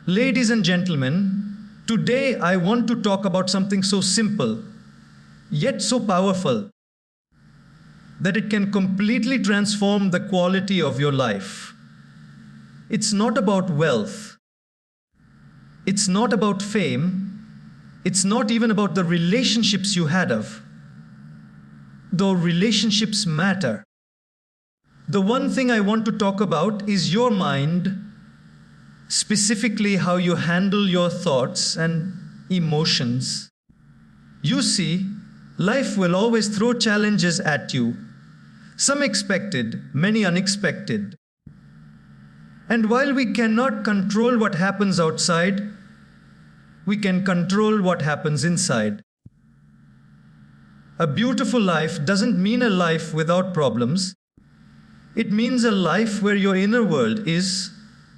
Ladies and gentlemen, today I want to talk about something so simple, yet so powerful, that it can completely transform the quality of your life. It's not about wealth. It's not about fame. It's not even about the relationships you had of. Though relationships matter. The one thing I want to talk about is your mind, specifically how you handle your thoughts and emotions. You see, life will always throw challenges at you. Some expected, many unexpected. And while we cannot control what happens outside, we can control what happens inside. A beautiful life doesn't mean a life without problems. It means a life where your inner world is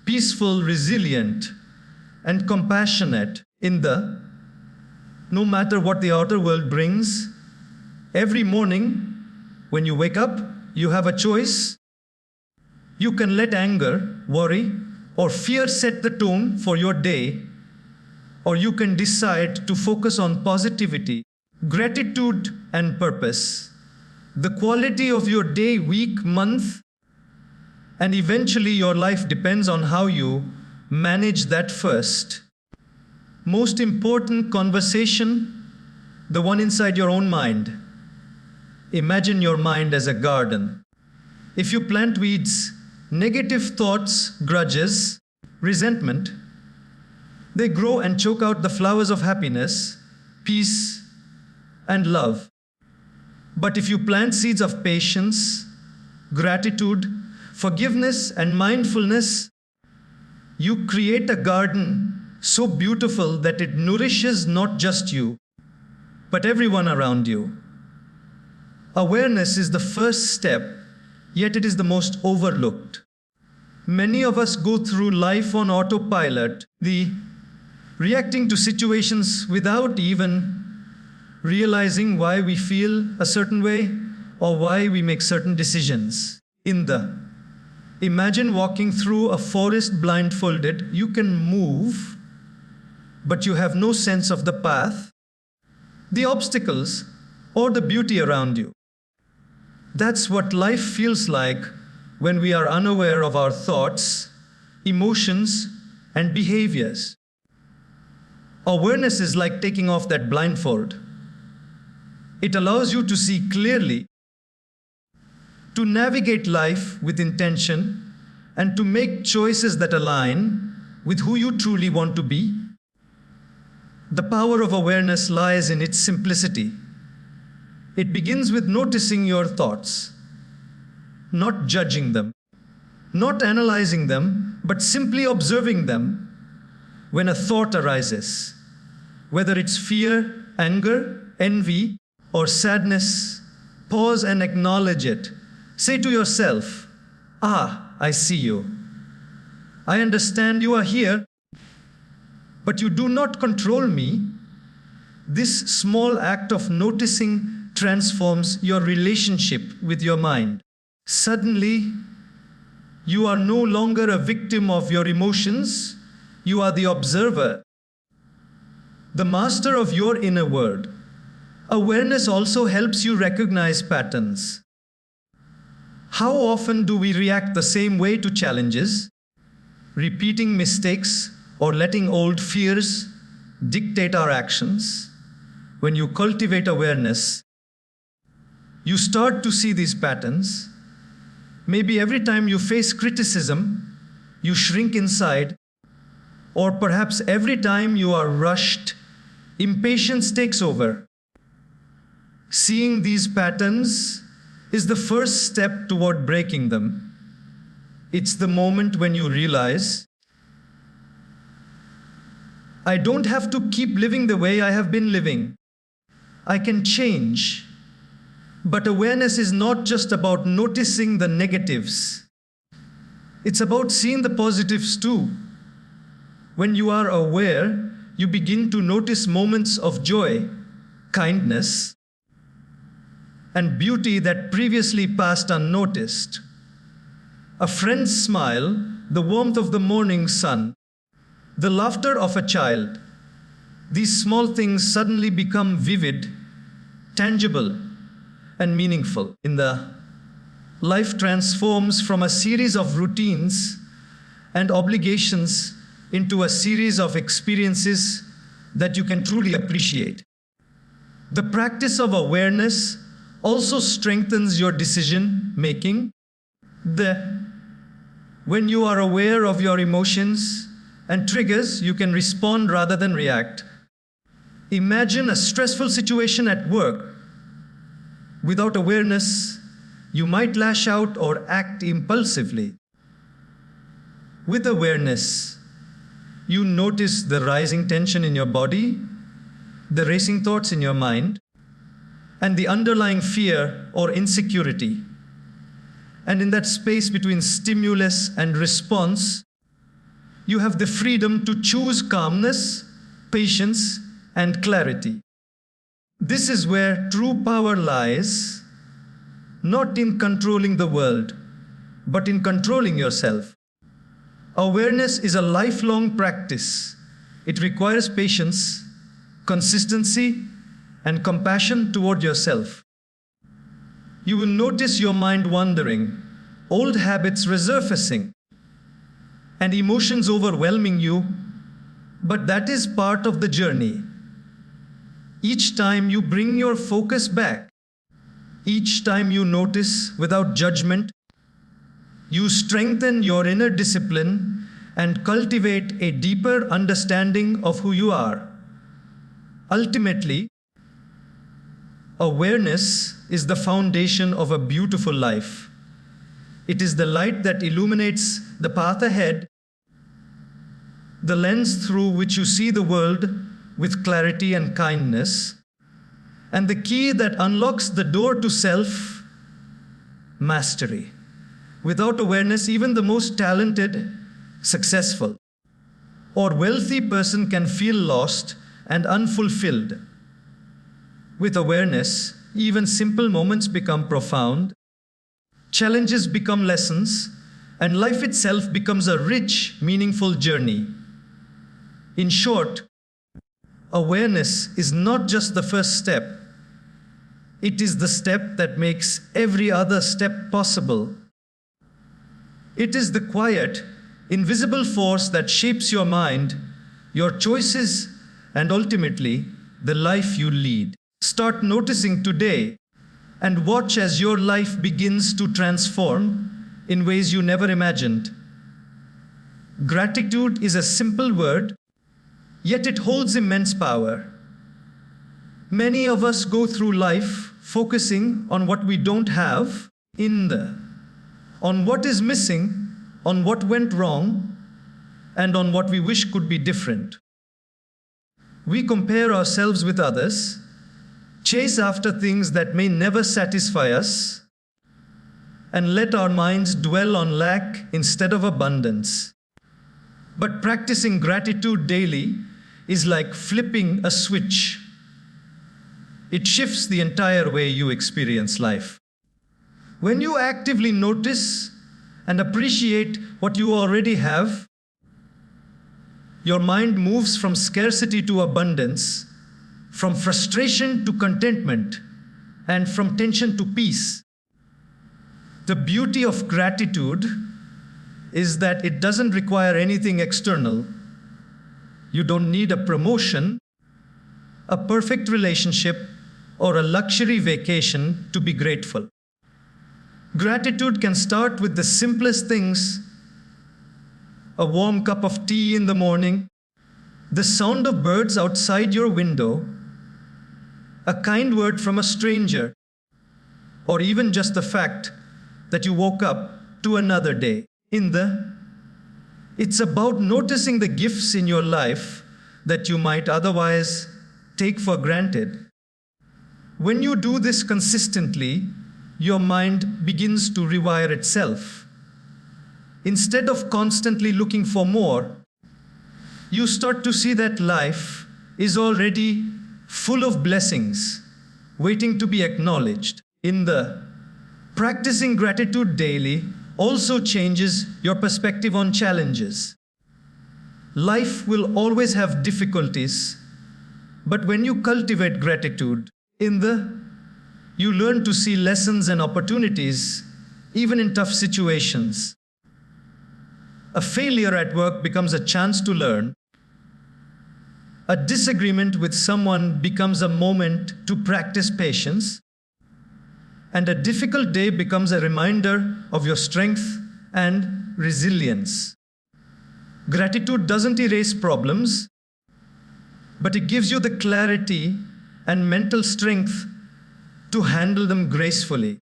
peaceful, resilient, and compassionate no matter what the outer world brings. Every morning, when you wake up, you have a choice. You can let anger, worry, or fear set the tone for your day, or you can decide to focus on positivity, gratitude, and purpose. The quality of your day, week, month, and eventually your life depends on how you manage that first. Most important conversation, the one inside your own mind. Imagine your mind as a garden. If you plant weeds, negative thoughts, grudges, resentment, they grow and choke out the flowers of happiness, peace, and love. But if you plant seeds of patience, gratitude, forgiveness, and mindfulness, you create a garden so beautiful that it nourishes not just you, but everyone around you. Awareness is the first step, yet it is the most overlooked. Many of us go through life on autopilot, reacting to situations without even realizing why we feel a certain way or why we make certain decisions. Imagine walking through a forest blindfolded. You can move, but you have no sense of the path, the obstacles, or the beauty around you. That's what life feels like when we are unaware of our thoughts, emotions, and behaviors. Awareness is like taking off that blindfold. It allows you to see clearly, to navigate life with intention, and to make choices that align with who you truly want to be. The power of awareness lies in its simplicity. It begins with noticing your thoughts, not judging them, not analyzing them, but simply observing them when a thought arises. Whether it's fear, anger, envy, or sadness, pause and acknowledge it. Say to yourself, I see you. I understand you are here, but you do not control me. This small act of noticing transforms your relationship with your mind. Suddenly, you are no longer a victim of your emotions. You are the observer, the master of your inner world. Awareness also helps you recognize patterns. How often do we react the same way to challenges, repeating mistakes, or letting old fears dictate our actions? When you cultivate awareness, you start to see these patterns. Maybe every time you face criticism, you shrink inside, or perhaps every time you are rushed, impatience takes over. Seeing these patterns is the first step toward breaking them. It's the moment when you realize, I don't have to keep living the way I have been living. I can change. But awareness is not just about noticing the negatives. It's about seeing the positives too. When you are aware, you begin to notice moments of joy, kindness, and beauty that previously passed unnoticed. A friend's smile, the warmth of the morning sun, the laughter of a child. These small things suddenly become vivid, tangible, and meaningful. Life transforms from a series of routines and obligations into a series of experiences that you can truly appreciate. The practice of awareness also strengthens your decision making. When you are aware of your emotions and triggers, you can respond rather than react. Imagine a stressful situation at work. Without awareness, you might lash out or act impulsively. With awareness, you notice the rising tension in your body, the racing thoughts in your mind, and the underlying fear or insecurity. And in that space between stimulus and response, you have the freedom to choose calmness, patience, and clarity. This is where true power lies, not in controlling the world, but in controlling yourself. Awareness is a lifelong practice. It requires patience, consistency, and compassion toward yourself. You will notice your mind wandering, old habits resurfacing, and emotions overwhelming you, but that is part of the journey. Each time you bring your focus back, each time you notice without judgment, you strengthen your inner discipline and cultivate a deeper understanding of who you are. Ultimately, awareness is the foundation of a beautiful life. It is the light that illuminates the path ahead, the lens through which you see the world with clarity and kindness, and the key that unlocks the door to self-mastery. Without awareness, even the most talented, successful, or wealthy person can feel lost and unfulfilled. With awareness, even simple moments become profound, challenges become lessons, and life itself becomes a rich, meaningful journey. In short, awareness is not just the first step. It is the step that makes every other step possible. It is the quiet, invisible force that shapes your mind, your choices, and ultimately, the life you lead. Start noticing today and watch as your life begins to transform in ways you never imagined. Gratitude is a simple word, yet it holds immense power. Many of us go through life focusing on what we don't have, on what is missing, on what went wrong, and on what we wish could be different. We compare ourselves with others, chase after things that may never satisfy us, and let our minds dwell on lack instead of abundance. But practicing gratitude daily is like flipping a switch. It shifts the entire way you experience life. When you actively notice and appreciate what you already have, your mind moves from scarcity to abundance, from frustration to contentment, and from tension to peace. The beauty of gratitude is that it doesn't require anything external. You don't need a promotion, a perfect relationship, or a luxury vacation to be grateful. Gratitude can start with the simplest things: a warm cup of tea in the morning, the sound of birds outside your window, a kind word from a stranger, or even just the fact that you woke up to another day. It's about noticing the gifts in your life that you might otherwise take for granted. When you do this consistently, your mind begins to rewire itself. Instead of constantly looking for more, you start to see that life is already full of blessings, waiting to be acknowledged. Practicing gratitude daily also changes your perspective on challenges. Life will always have difficulties, but when you cultivate gratitude, you learn to see lessons and opportunities, even in tough situations. A failure at work becomes a chance to learn. A disagreement with someone becomes a moment to practice patience. And a difficult day becomes a reminder of your strength and resilience. Gratitude doesn't erase problems, but it gives you the clarity and mental strength to handle them gracefully.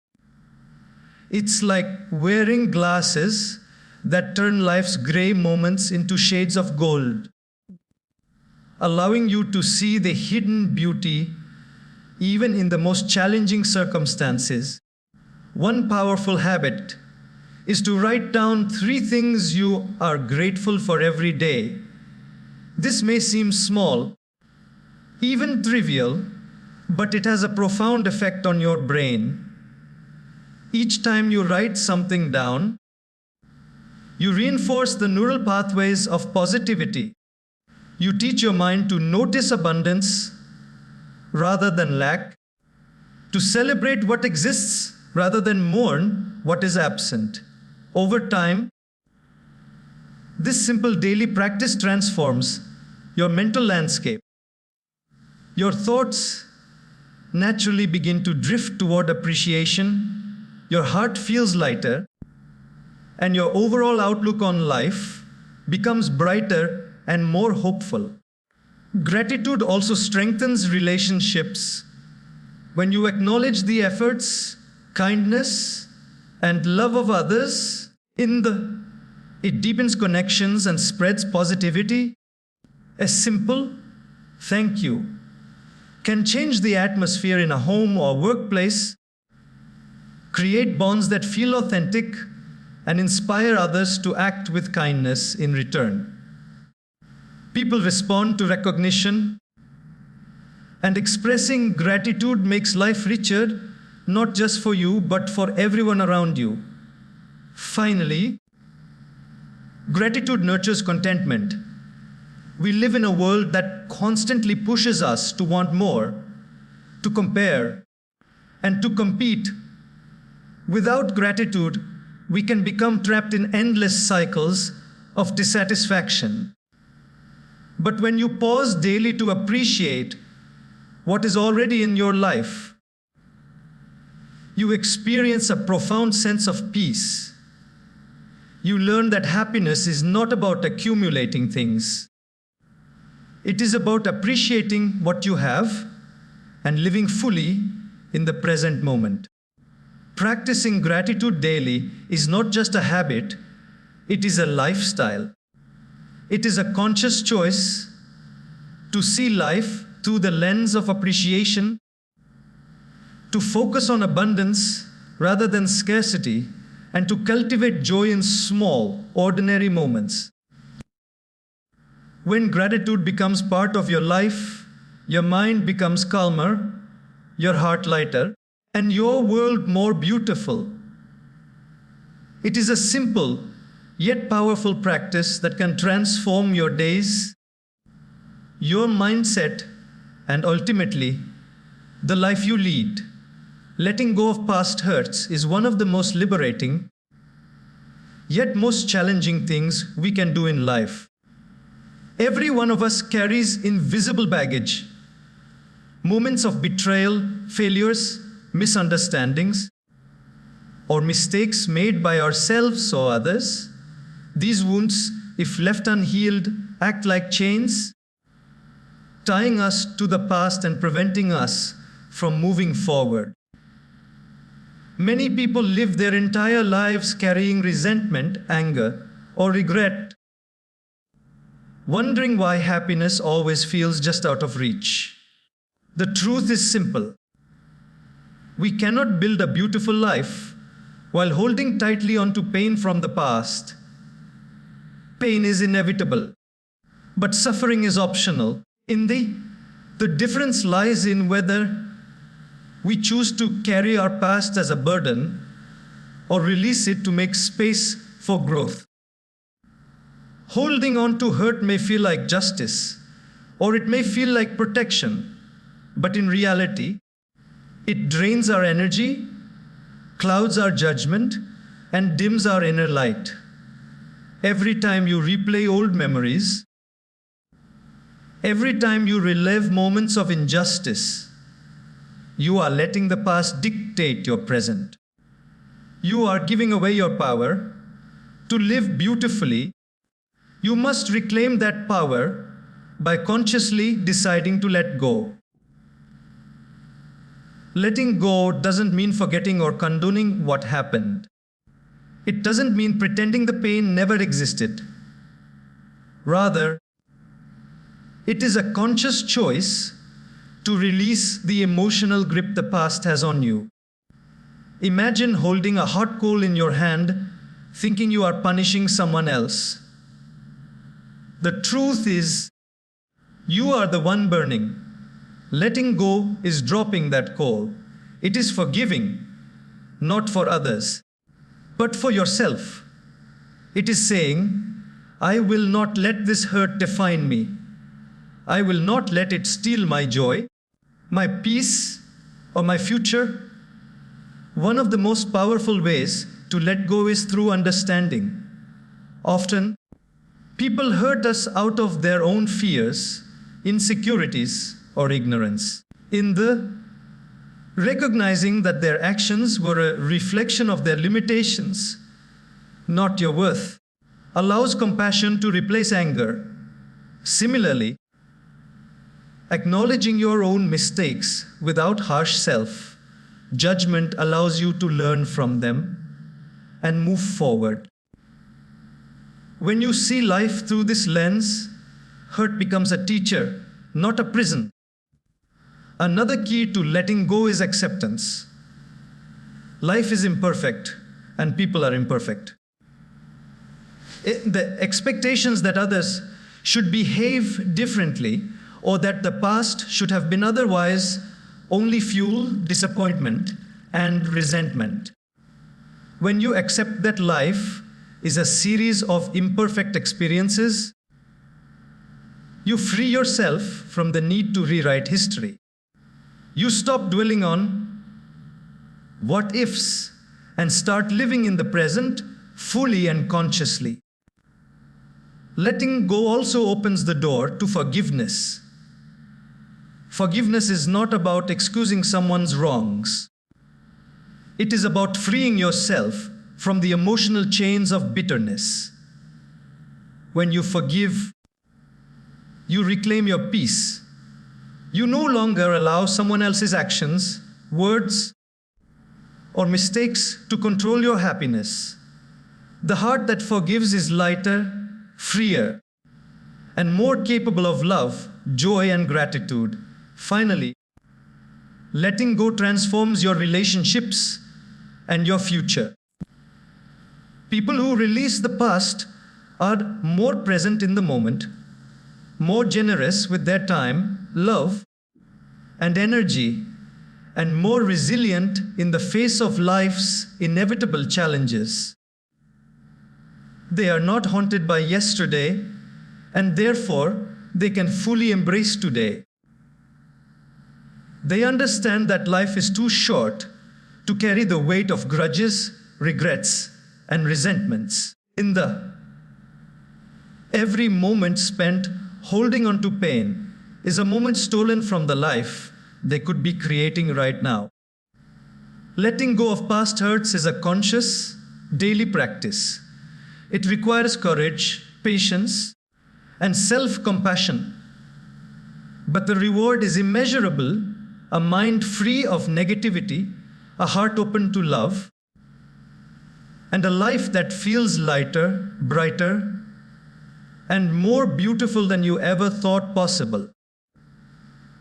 It's like wearing glasses that turn life's gray moments into shades of gold, allowing you to see the hidden beauty even in the most challenging circumstances. One powerful habit is to write down 3 things you are grateful for every day. This may seem small, even trivial, but it has a profound effect on your brain. Each time you write something down, you reinforce the neural pathways of positivity. You teach your mind to notice abundance rather than lack, to celebrate what exists rather than mourn what is absent. Over time, this simple daily practice transforms your mental landscape. Your thoughts naturally begin to drift toward appreciation, your heart feels lighter, and your overall outlook on life becomes brighter and more hopeful. Gratitude also strengthens relationships. When you acknowledge the efforts, kindness, and love of others, it deepens connections and spreads positivity. A simple thank you can change the atmosphere in a home or workplace, create bonds that feel authentic, and inspire others to act with kindness in return. People respond to recognition, and expressing gratitude makes life richer, not just for you, but for everyone around you. Finally, gratitude nurtures contentment. We live in a world that constantly pushes us to want more, to compare, and to compete. Without gratitude, we can become trapped in endless cycles of dissatisfaction. But when you pause daily to appreciate what is already in your life, you experience a profound sense of peace. You learn that happiness is not about accumulating things. It is about appreciating what you have and living fully in the present moment. Practicing gratitude daily is not just a habit, it is a lifestyle. It is a conscious choice to see life through the lens of appreciation, to focus on abundance rather than scarcity, and to cultivate joy in small, ordinary moments. When gratitude becomes part of your life, your mind becomes calmer, your heart lighter, and your world more beautiful. It is a simple yet powerful practice that can transform your days, your mindset, and ultimately, the life you lead. Letting go of past hurts is one of the most liberating, yet most challenging things we can do in life. Every one of us carries invisible baggage, moments of betrayal, failures, misunderstandings, or mistakes made by ourselves or others. These wounds, if left unhealed, act like chains, tying us to the past and preventing us from moving forward. Many people live their entire lives carrying resentment, anger, or regret, wondering why happiness always feels just out of reach. The truth is simple. We cannot build a beautiful life while holding tightly onto pain from the past. Pain is inevitable, but suffering is optional. The difference lies in whether we choose to carry our past as a burden or release it to make space for growth. Holding on to hurt may feel like justice, or it may feel like protection, but in reality, it drains our energy, clouds our judgment, and dims our inner light. Every time you replay old memories, every time you relive moments of injustice, you are letting the past dictate your present. You are giving away your power to live beautifully. You must reclaim that power by consciously deciding to let go. Letting go doesn't mean forgetting or condoning what happened. It doesn't mean pretending the pain never existed. Rather, it is a conscious choice to release the emotional grip the past has on you. Imagine holding a hot coal in your hand, thinking you are punishing someone else. The truth is, you are the one burning. Letting go is dropping that coal. It is forgiving, not for others, but for yourself. It is saying, I will not let this hurt define me. I will not let it steal my joy, my peace, or my future. One of the most powerful ways to let go is through understanding. Often, people hurt us out of their own fears, insecurities, or ignorance. In the recognizing that their actions were a reflection of their limitations, not your worth, allows compassion to replace anger. Similarly, acknowledging your own mistakes without harsh self-judgment allows you to learn from them and move forward. When you see life through this lens, hurt becomes a teacher, not a prison. Another key to letting go is acceptance. Life is imperfect, and people are imperfect. The expectations that others should behave differently or that the past should have been otherwise only fuel disappointment and resentment. When you accept that life is a series of imperfect experiences, you free yourself from the need to rewrite history. You stop dwelling on what ifs and start living in the present fully and consciously. Letting go also opens the door to forgiveness. Forgiveness is not about excusing someone's wrongs. It is about freeing yourself from the emotional chains of bitterness. When you forgive, you reclaim your peace. You no longer allow someone else's actions, words, or mistakes to control your happiness. The heart that forgives is lighter, freer, and more capable of love, joy, and gratitude. Finally, letting go transforms your relationships and your future. People who release the past are more present in the moment, more generous with their time, love, and energy, and more resilient in the face of life's inevitable challenges. They are not haunted by yesterday, and therefore they can fully embrace today. They understand that life is too short to carry the weight of grudges, regrets, and resentments. Every moment spent holding on to pain is a moment stolen from the life they could be creating right now. Letting go of past hurts is a conscious, daily practice. It requires courage, patience, and self-compassion. But the reward is immeasurable: a mind free of negativity, a heart open to love, and a life that feels lighter, brighter, and more beautiful than you ever thought possible.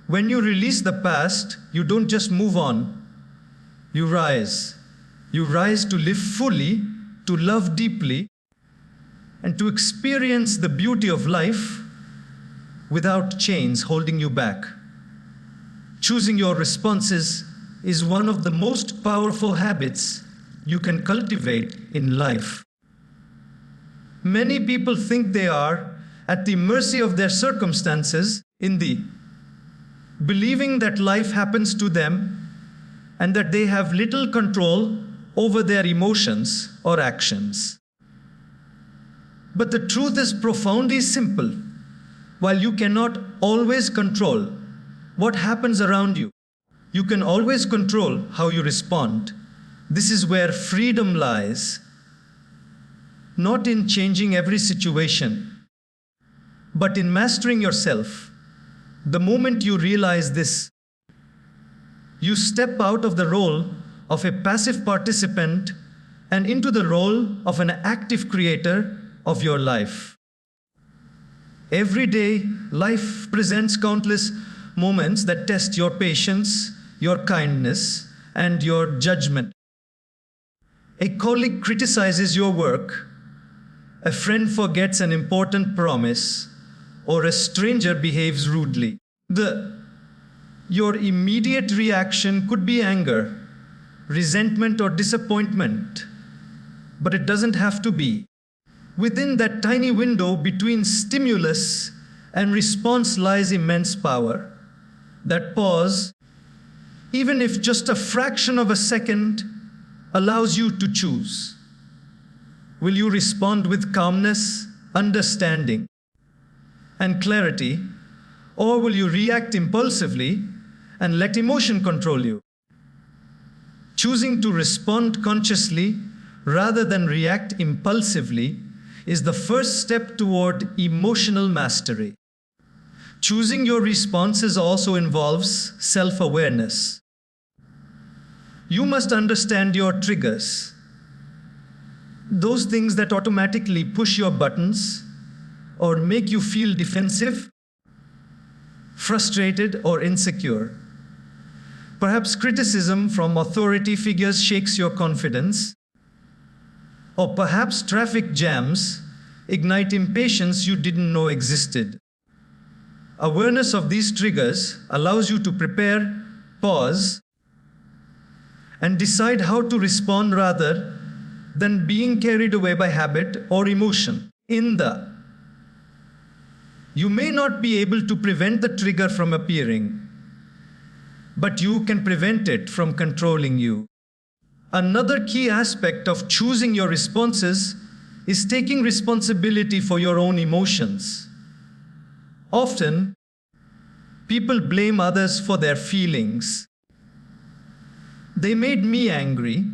When you release the past, you don't just move on, you rise. You rise to live fully, to love deeply, and to experience the beauty of life without chains holding you back. Choosing your responses is one of the most powerful habits you can cultivate in life. Many people think they are at the mercy of their circumstances, believing that life happens to them and that they have little control over their emotions or actions. But the truth is profoundly simple. While you cannot always control what happens around you, you can always control how you respond. This is where freedom lies, not in changing every situation, but in mastering yourself. The moment you realize this, you step out of the role of a passive participant and into the role of an active creator of your life. Every day, life presents countless moments that test your patience, your kindness, and your judgment. A colleague criticizes your work, a friend forgets an important promise, or a stranger behaves rudely. Your immediate reaction could be anger, resentment, or disappointment, but it doesn't have to be. Within that tiny window between stimulus and response lies immense power. That pause, even if just a fraction of a second, allows you to choose. Will you respond with calmness, understanding, and clarity, or will you react impulsively and let emotion control you? Choosing to respond consciously rather than react impulsively is the first step toward emotional mastery. Choosing your responses also involves self-awareness. You must understand your triggers, those things that automatically push your buttons or make you feel defensive, frustrated, or insecure. Perhaps criticism from authority figures shakes your confidence, or perhaps traffic jams ignite impatience you didn't know existed. Awareness of these triggers allows you to prepare, pause, and decide how to respond rather than being carried away by habit or emotion. You may not be able to prevent the trigger from appearing, but you can prevent it from controlling you. Another key aspect of choosing your responses is taking responsibility for your own emotions. Often, people blame others for their feelings. They made me angry,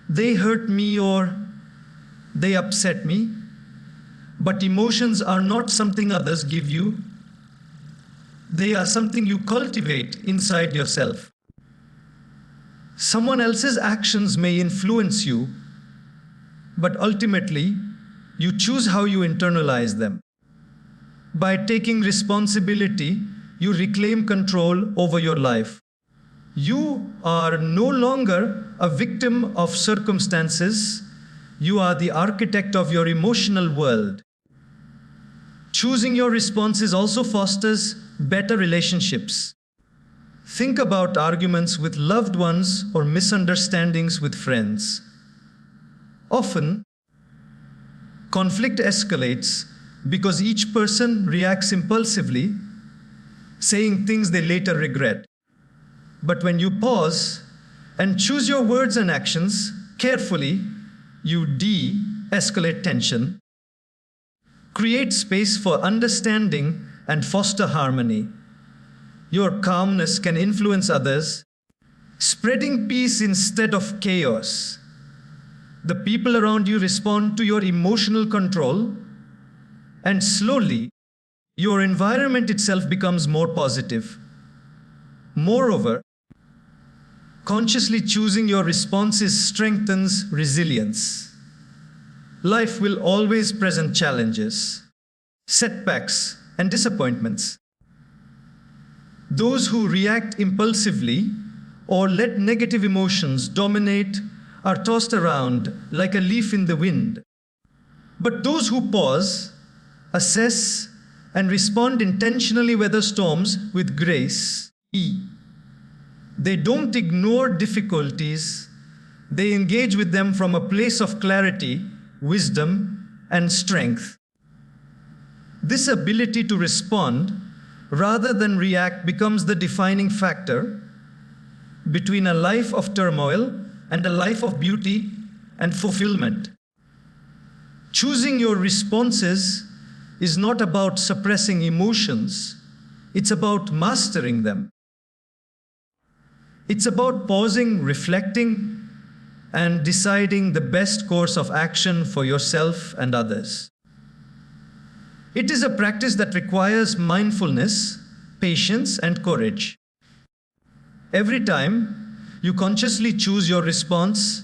they hurt me, or they upset me. But emotions are not something others give you. They are something you cultivate inside yourself. Someone else's actions may influence you, but ultimately, you choose how you internalize them. By taking responsibility, you reclaim control over your life. You are no longer a victim of circumstances. You are the architect of your emotional world. Choosing your responses also fosters better relationships. Think about arguments with loved ones or misunderstandings with friends. Often, conflict escalates because each person reacts impulsively, saying things they later regret. But when you pause and choose your words and actions carefully, you de-escalate tension, create space for understanding, and foster harmony. Your calmness can influence others, spreading peace instead of chaos. The people around you respond to your emotional control, and slowly, your environment itself becomes more positive. Moreover, consciously choosing your responses strengthens resilience. Life will always present challenges, setbacks, and disappointments. Those who react impulsively or let negative emotions dominate are tossed around like a leaf in the wind. But those who pause, assess, and respond intentionally weather storms with grace. They don't ignore difficulties, they engage with them from a place of clarity, wisdom, and strength. This ability to respond rather than react becomes the defining factor between a life of turmoil and a life of beauty and fulfillment. Choosing your responses is not about suppressing emotions, it's about mastering them. It's about pausing, reflecting, and deciding the best course of action for yourself and others. It is a practice that requires mindfulness, patience, and courage. Every time you consciously choose your response,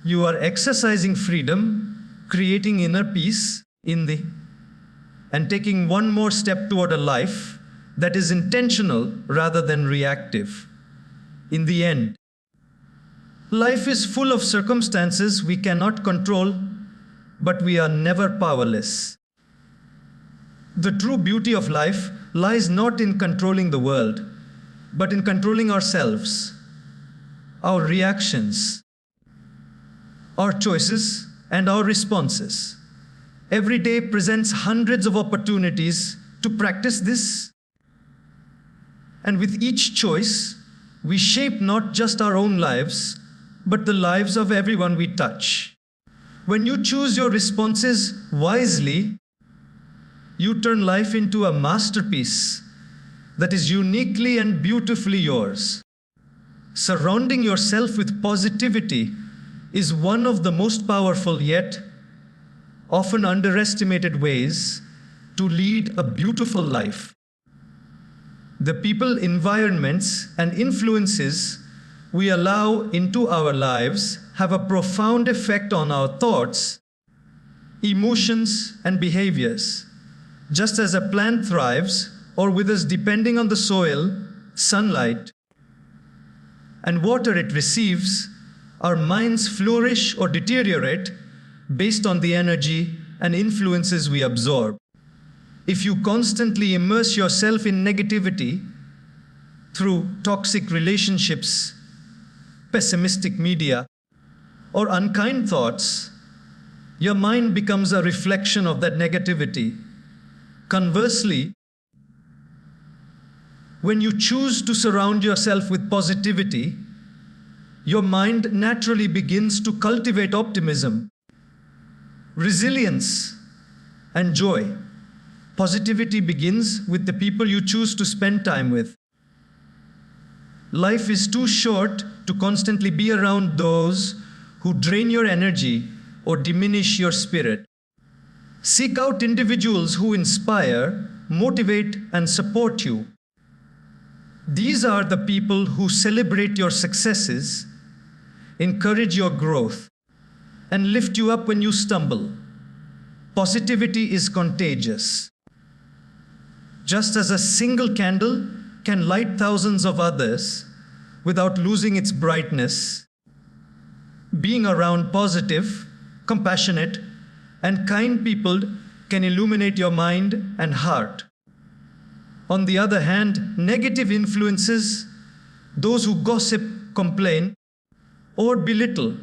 you are exercising freedom, creating inner peace and taking one more step toward a life that is intentional rather than reactive. In the end, life is full of circumstances we cannot control, but we are never powerless. The true beauty of life lies not in controlling the world, but in controlling ourselves, our reactions, our choices, and our responses. Every day presents hundreds of opportunities to practice this. And with each choice, we shape not just our own lives, but the lives of everyone we touch. When you choose your responses wisely, you turn life into a masterpiece that is uniquely and beautifully yours. Surrounding yourself with positivity is one of the most powerful yet often underestimated ways to lead a beautiful life. The people, environments, and influences we allow into our lives have a profound effect on our thoughts, emotions, and behaviors. Just as a plant thrives or withers depending on the soil, sunlight, and water it receives, our minds flourish or deteriorate based on the energy and influences we absorb. If you constantly immerse yourself in negativity through toxic relationships, pessimistic media, or unkind thoughts, your mind becomes a reflection of that negativity. Conversely, when you choose to surround yourself with positivity, your mind naturally begins to cultivate optimism, resilience, and joy. Positivity begins with the people you choose to spend time with. Life is too short to constantly be around those who drain your energy or diminish your spirit. Seek out individuals who inspire, motivate, and support you. These are the people who celebrate your successes, encourage your growth, and lift you up when you stumble. Positivity is contagious. Just as a single candle can light thousands of others without losing its brightness, being around positive, compassionate, and kind people can illuminate your mind and heart. On the other hand, negative influences, those who gossip, complain, or belittle,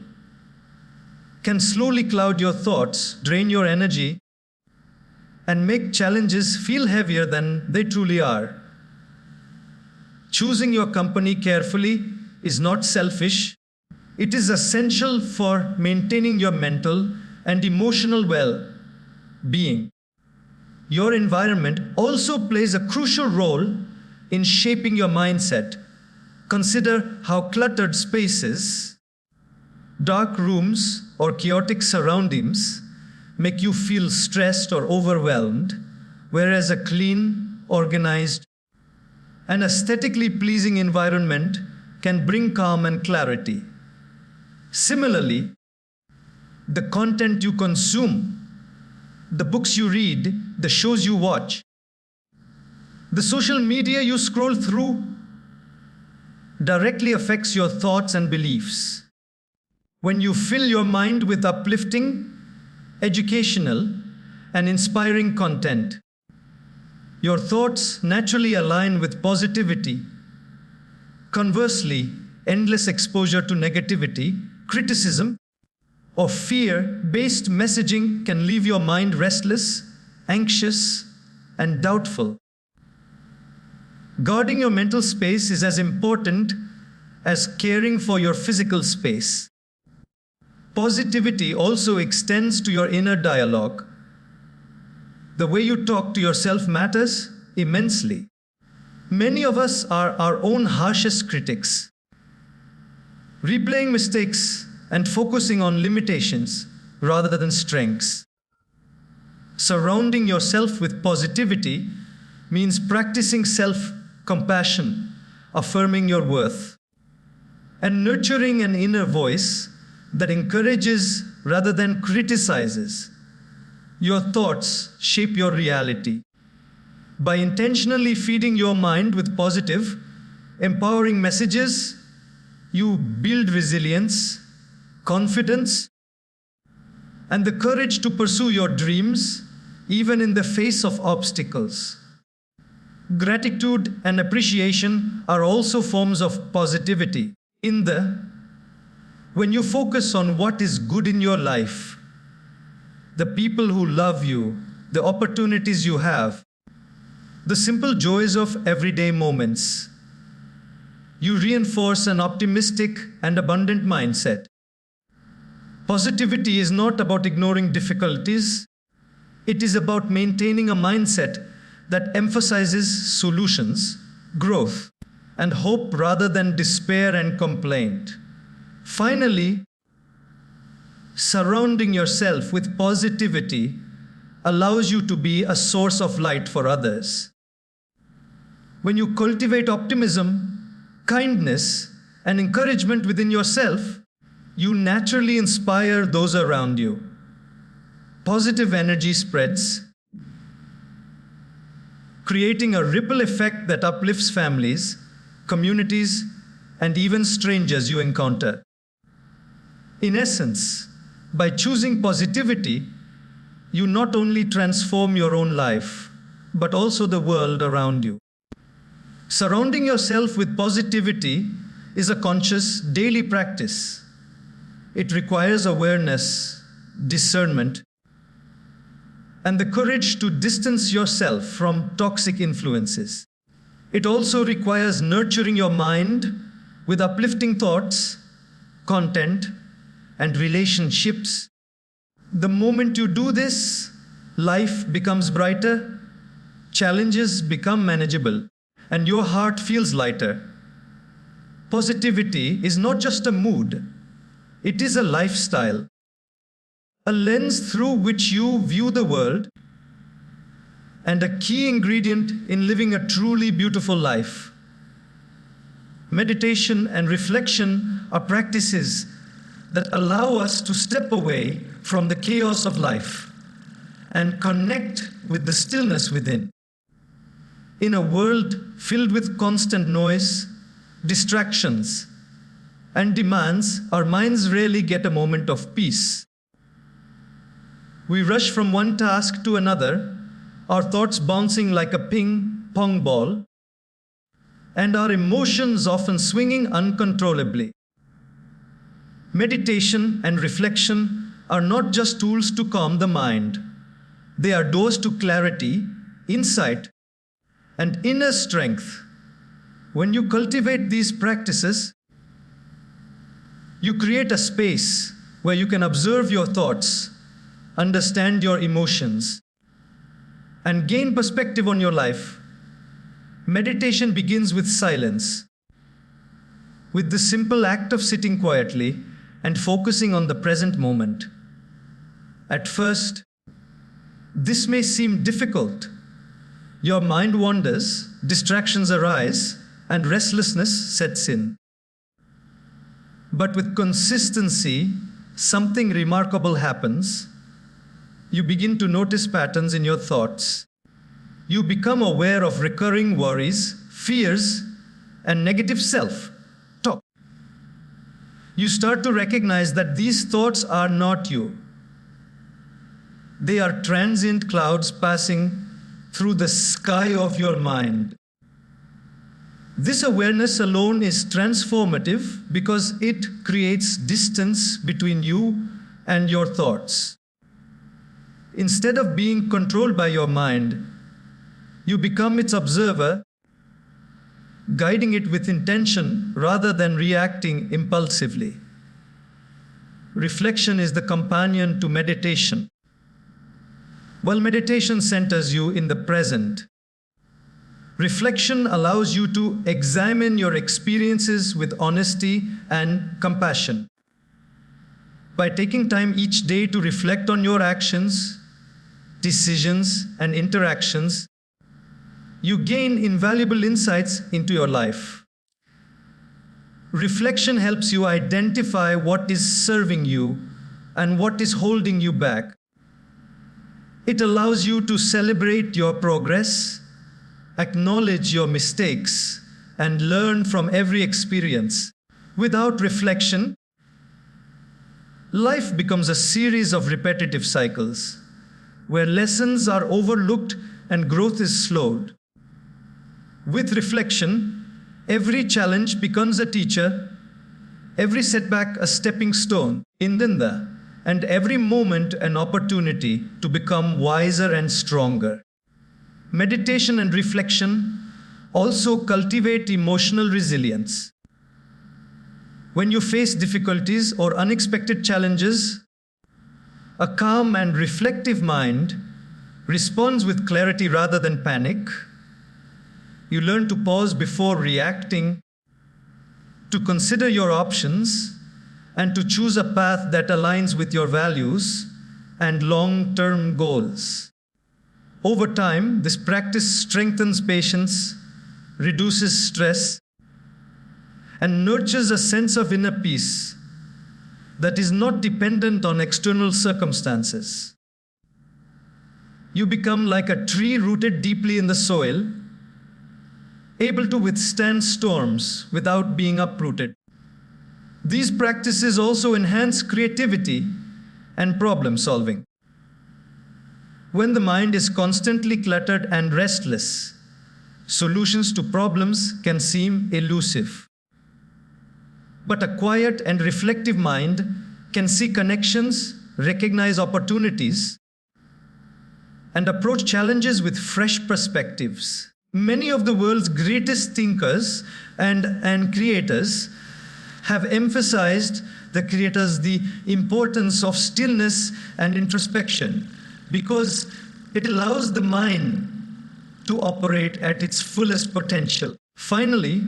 can slowly cloud your thoughts, drain your energy, and make challenges feel heavier than they truly are. Choosing your company carefully is not selfish. It is essential for maintaining your mental and emotional well-being. Your environment also plays a crucial role in shaping your mindset. Consider how cluttered spaces, dark rooms, or chaotic surroundings make you feel stressed or overwhelmed, whereas a clean, organized, and aesthetically pleasing environment can bring calm and clarity. Similarly, the content you consume, the books you read, the shows you watch, the social media you scroll through directly affects your thoughts and beliefs. When you fill your mind with uplifting, educational, and inspiring content, your thoughts naturally align with positivity. Conversely, endless exposure to negativity, criticism, or fear-based messaging can leave your mind restless, anxious, and doubtful. Guarding your mental space is as important as caring for your physical space. Positivity also extends to your inner dialogue. The way you talk to yourself matters immensely. Many of us are our own harshest critics. Replaying mistakes and focusing on limitations rather than strengths. Surrounding yourself with positivity means practicing self-compassion, affirming your worth, and nurturing an inner voice that encourages rather than criticizes. Your thoughts shape your reality. By intentionally feeding your mind with positive, empowering messages, you build resilience, confidence, and the courage to pursue your dreams, even in the face of obstacles. Gratitude and appreciation are also forms of positivity. When you focus on what is good in your life, the people who love you, the opportunities you have, the simple joys of everyday moments, you reinforce an optimistic and abundant mindset. Positivity is not about ignoring difficulties. It is about maintaining a mindset that emphasizes solutions, growth, and hope rather than despair and complaint. Finally, surrounding yourself with positivity allows you to be a source of light for others. When you cultivate optimism, kindness, and encouragement within yourself, you naturally inspire those around you. Positive energy spreads, creating a ripple effect that uplifts families, communities, and even strangers you encounter. In essence, by choosing positivity, you not only transform your own life, but also the world around you. Surrounding yourself with positivity is a conscious daily practice. It requires awareness, discernment, and the courage to distance yourself from toxic influences. It also requires nurturing your mind with uplifting thoughts, content, and relationships. The moment you do this, life becomes brighter, challenges become manageable, and your heart feels lighter. Positivity is not just a mood, it is a lifestyle, a lens through which you view the world, and a key ingredient in living a truly beautiful life. Meditation and reflection are practices that allow us to step away from the chaos of life and connect with the stillness within. In a world filled with constant noise, distractions, and demands, our minds rarely get a moment of peace. We rush from one task to another, our thoughts bouncing like a ping-pong ball, and our emotions often swinging uncontrollably. Meditation and reflection are not just tools to calm the mind. They are doors to clarity, insight, and inner strength. When you cultivate these practices, you create a space where you can observe your thoughts, understand your emotions, and gain perspective on your life. Meditation begins with silence, with the simple act of sitting quietly and focusing on the present moment. At first, this may seem difficult. Your mind wanders, distractions arise, and restlessness sets in. But with consistency, something remarkable happens. You begin to notice patterns in your thoughts. You become aware of recurring worries, fears, and negative self-talk. You start to recognize that these thoughts are not you. They are transient clouds passing through the sky of your mind. This awareness alone is transformative because it creates distance between you and your thoughts. Instead of being controlled by your mind, you become its observer, guiding it with intention rather than reacting impulsively. Reflection is the companion to meditation. While meditation centers you in the present, reflection allows you to examine your experiences with honesty and compassion. By taking time each day to reflect on your actions, decisions, and interactions, you gain invaluable insights into your life. Reflection helps you identify what is serving you and what is holding you back. It allows you to celebrate your progress, acknowledge your mistakes, and learn from every experience. Without reflection, life becomes a series of repetitive cycles where lessons are overlooked and growth is slowed. With reflection, every challenge becomes a teacher, every setback a stepping stone, Indinda, and every moment an opportunity to become wiser and stronger. Meditation and reflection also cultivate emotional resilience. When you face difficulties or unexpected challenges, a calm and reflective mind responds with clarity rather than panic. You learn to pause before reacting, to consider your options, and to choose a path that aligns with your values and long-term goals. Over time, this practice strengthens patience, reduces stress, and nurtures a sense of inner peace that is not dependent on external circumstances. You become like a tree rooted deeply in the soil, able to withstand storms without being uprooted. These practices also enhance creativity and problem solving. When the mind is constantly cluttered and restless, solutions to problems can seem elusive. But a quiet and reflective mind can see connections, recognize opportunities, and approach challenges with fresh perspectives. Many of the world's greatest thinkers and creators have emphasized the importance of stillness and introspection because it allows the mind to operate at its fullest potential. Finally,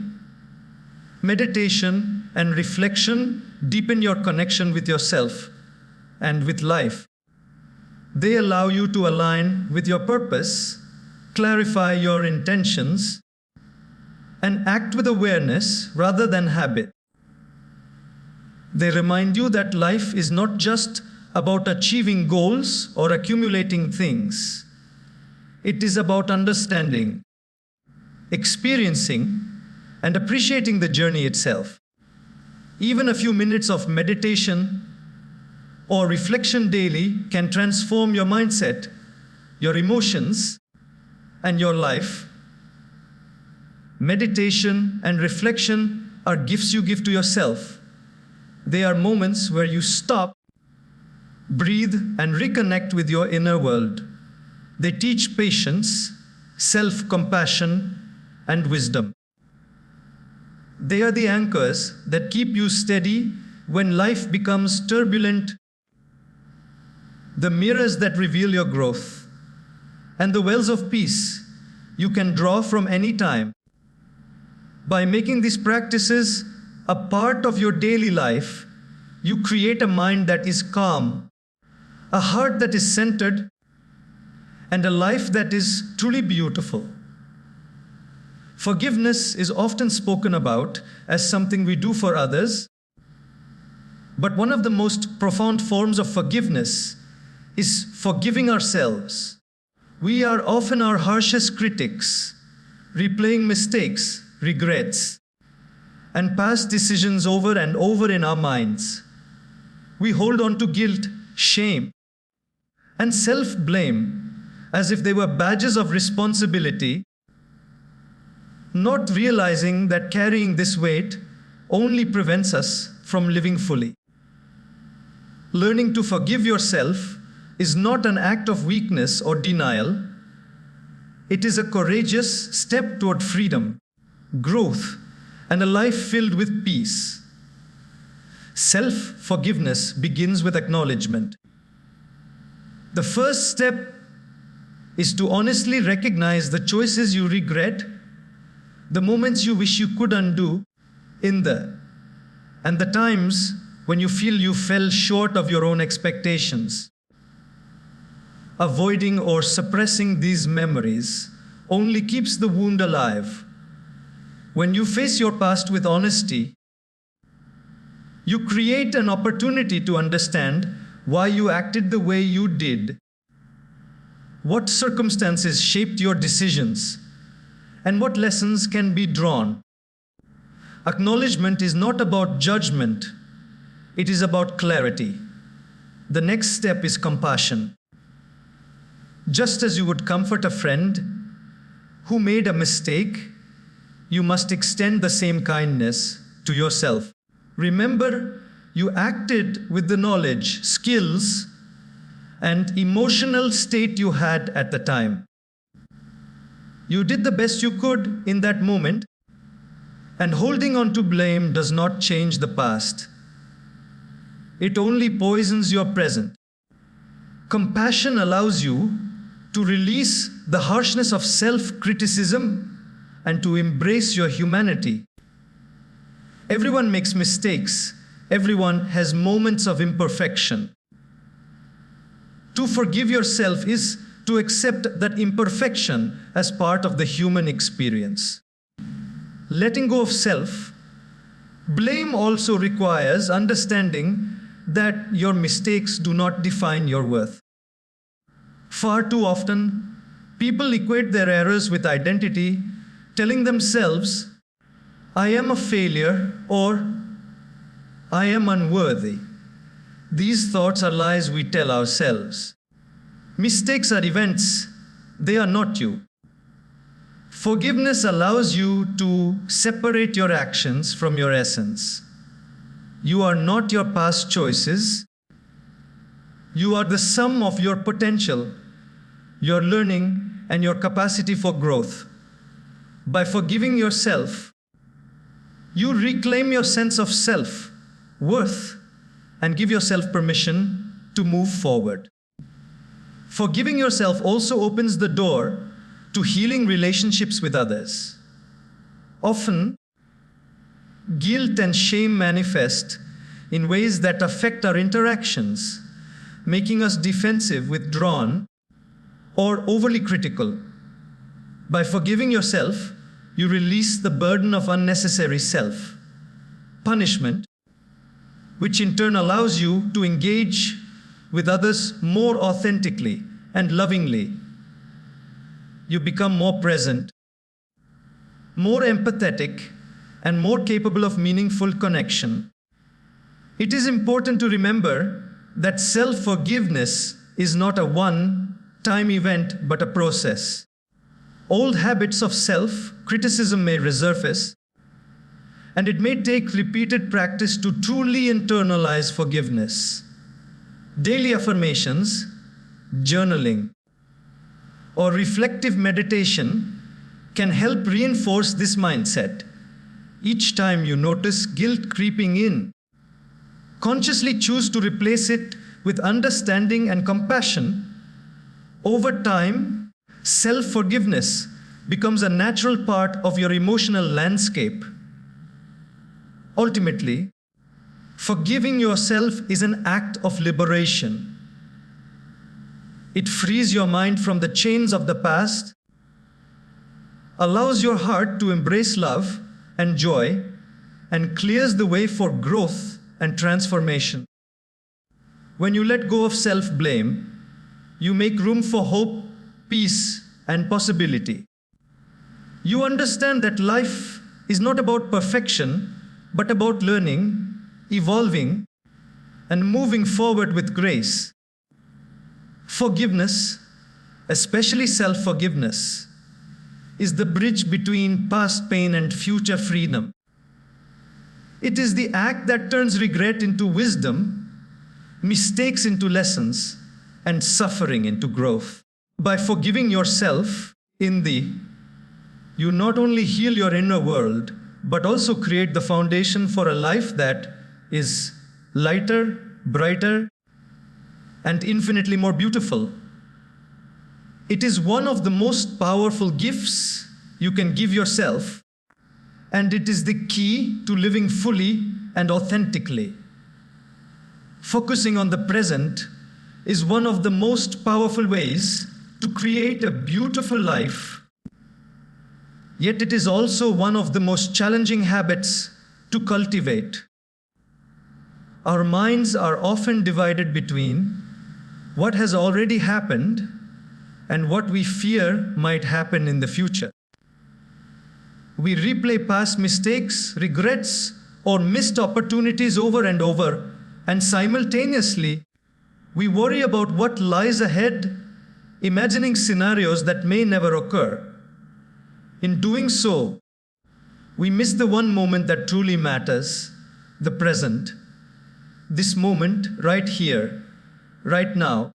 meditation and reflection deepen your connection with yourself and with life. They allow you to align with your purpose, clarify your intentions, and act with awareness rather than habit. They remind you that life is not just about achieving goals or accumulating things. It is about understanding, experiencing, and appreciating the journey itself. Even a few minutes of meditation or reflection daily can transform your mindset, your emotions, and your life. Meditation and reflection are gifts you give to yourself. They are moments where you stop, breathe, and reconnect with your inner world. They teach patience, self-compassion, and wisdom. They are the anchors that keep you steady when life becomes turbulent, the mirrors that reveal your growth, and the wells of peace you can draw from any time. By making these practices a part of your daily life, you create a mind that is calm, a heart that is centered, and a life that is truly beautiful. Forgiveness is often spoken about as something we do for others, but one of the most profound forms of forgiveness is forgiving ourselves. We are often our harshest critics, replaying mistakes, regrets, and past decisions over and over in our minds. We hold on to guilt, shame, and self-blame as if they were badges of responsibility, not realizing that carrying this weight only prevents us from living fully. Learning to forgive yourself is not an act of weakness or denial. It is a courageous step toward freedom, growth, and a life filled with peace. Self-forgiveness begins with acknowledgement. The first step is to honestly recognize the choices you regret, the moments you wish you could undo, and the times when you feel you fell short of your own expectations. Avoiding or suppressing these memories only keeps the wound alive. When you face your past with honesty, you create an opportunity to understand why you acted the way you did, what circumstances shaped your decisions, and what lessons can be drawn. Acknowledgement is not about judgment, it is about clarity. The next step is compassion. Just as you would comfort a friend who made a mistake, you must extend the same kindness to yourself. Remember, you acted with the knowledge, skills, and emotional state you had at the time. You did the best you could in that moment, and holding on to blame does not change the past. It only poisons your present. Compassion allows you to release the harshness of self-criticism and to embrace your humanity. Everyone makes mistakes. Everyone has moments of imperfection. To forgive yourself is to accept that imperfection as part of the human experience. Letting go of self, blame also requires understanding that your mistakes do not define your worth. Far too often, people equate their errors with identity, telling themselves, "I am a failure" or "I am unworthy." These thoughts are lies we tell ourselves. Mistakes are events, they are not you. Forgiveness allows you to separate your actions from your essence. You are not your past choices. You are the sum of your potential, your learning, and your capacity for growth. By forgiving yourself, you reclaim your sense of self, worth, and give yourself permission to move forward. Forgiving yourself also opens the door to healing relationships with others. Often, guilt and shame manifest in ways that affect our interactions, making us defensive, withdrawn, or overly critical. By forgiving yourself, you release the burden of unnecessary self-punishment, which in turn allows you to engage with others more authentically and lovingly. You become more present, more empathetic, and more capable of meaningful connection. It is important to remember that self-forgiveness is not a one-time event but a process. Old habits of self-criticism may resurface, and it may take repeated practice to truly internalize forgiveness. Daily affirmations, journaling, or reflective meditation can help reinforce this mindset. Each time you notice guilt creeping in, consciously choose to replace it with understanding and compassion. Over time, self-forgiveness becomes a natural part of your emotional landscape. Ultimately, forgiving yourself is an act of liberation. It frees your mind from the chains of the past, allows your heart to embrace love and joy, and clears the way for growth and transformation. When you let go of self-blame, you make room for hope, peace, and possibility. You understand that life is not about perfection, but about learning, evolving, and moving forward with grace. Forgiveness, especially self-forgiveness, is the bridge between past pain and future freedom. It is the act that turns regret into wisdom mistakes into lessons, and suffering into growth. By forgiving yourself you not only heal your inner world, but also create the foundation for a life that is lighter, brighter, and infinitely more beautiful. It is one of the most powerful gifts you can give yourself, and it is the key to living fully and authentically. Focusing on the present is one of the most powerful ways to create a beautiful life. Yet it is also one of the most challenging habits to cultivate. Our minds are often divided between what has already happened and what we fear might happen in the future. We replay past mistakes, regrets, or missed opportunities over and over, and simultaneously, we worry about what lies ahead, imagining scenarios that may never occur. In doing so, we miss the one moment that truly matters, the present. This moment, right here, right now,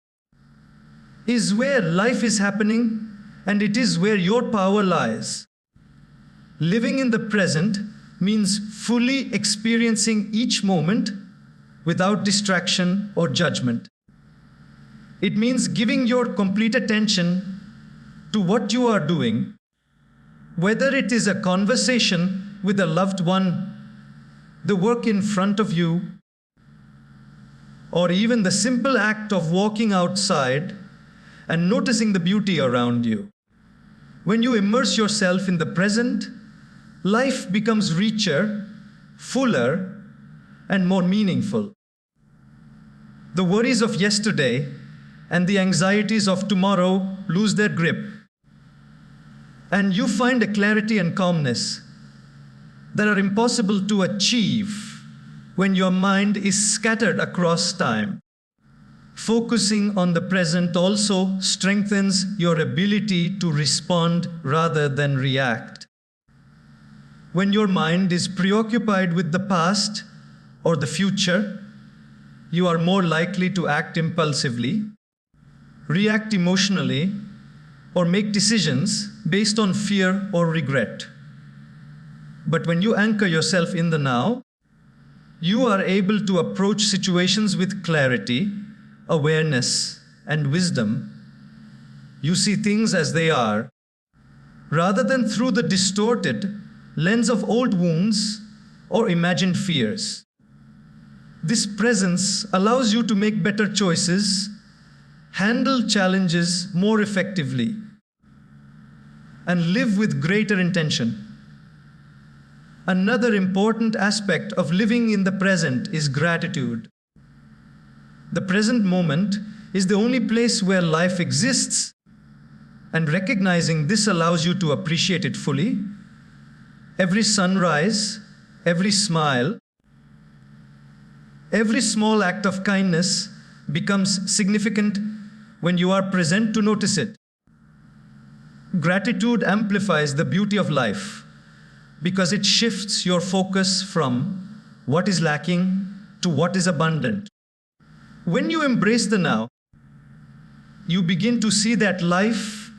is where life is happening, and it is where your power lies. Living in the present means fully experiencing each moment without distraction or judgment. It means giving your complete attention to what you are doing, whether it is a conversation with a loved one, the work in front of you, or even the simple act of walking outside and noticing the beauty around you. When you immerse yourself in the present, life becomes richer, fuller, and more meaningful. The worries of yesterday and the anxieties of tomorrow lose their grip, and you find a clarity and calmness that are impossible to achieve when your mind is scattered across time. Focusing on the present also strengthens your ability to respond rather than react. When your mind is preoccupied with the past or the future, you are more likely to act impulsively, react emotionally, or make decisions based on fear or regret. But when you anchor yourself in the now, you are able to approach situations with clarity, awareness, and wisdom. You see things as they are, rather than through the distorted lens of old wounds or imagined fears. This presence allows you to make better choices, handle challenges more effectively, and live with greater intention. Another important aspect of living in the present is gratitude. The present moment is the only place where life exists, and recognizing this allows you to appreciate it fully. Every sunrise, every smile, every small act of kindness becomes significant when you are present to notice it. Gratitude amplifies the beauty of life because it shifts your focus from what is lacking to what is abundant. When you embrace the now, you begin to see that life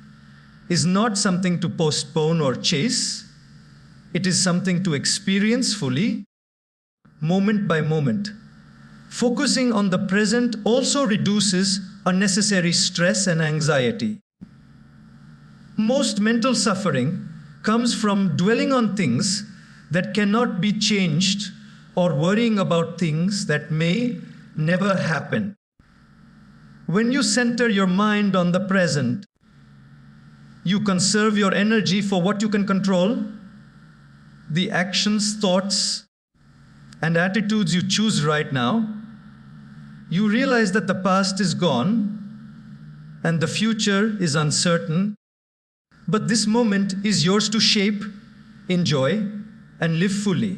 is not something to postpone or chase. It is something to experience fully, moment by moment. Focusing on the present also reduces unnecessary stress and anxiety. Most mental suffering comes from dwelling on things that cannot be changed or worrying about things that may never happen. When you center your mind on the present, you conserve your energy for what you can control, the actions, thoughts, and attitudes you choose right now. You realize that the past is gone and the future is uncertain, but this moment is yours to shape, enjoy, and live fully.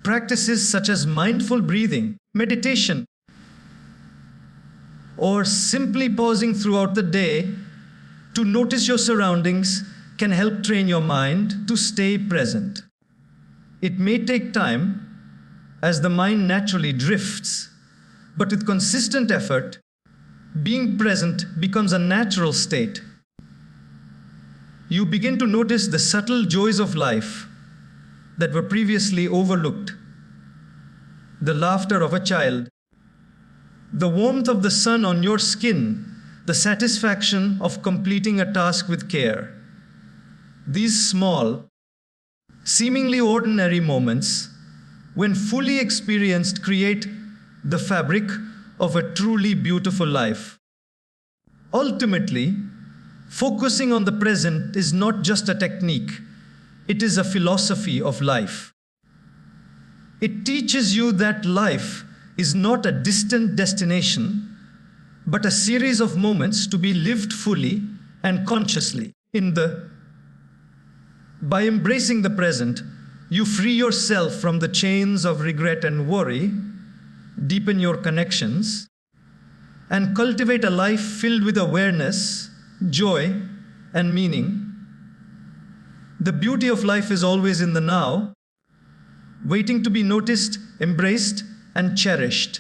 Practices such as mindful breathing, meditation, or simply pausing throughout the day to notice your surroundings can help train your mind to stay present. It may take time as the mind naturally drifts, But with consistent effort, being present becomes a natural state. You begin to notice the subtle joys of life that were previously overlooked. The laughter of a child, the warmth of the sun on your skin, the satisfaction of completing a task with care. These small, seemingly ordinary moments, when fully experienced, create the fabric of a truly beautiful life. Ultimately, focusing on the present is not just a technique, it is a philosophy of life. It teaches you that life is not a distant destination, but a series of moments to be lived fully and consciously. By embracing the present, you free yourself from the chains of regret and worry, deepen your connections, and cultivate a life filled with awareness, joy, and meaning. The beauty of life is always in the now, waiting to be noticed, embraced, and cherished.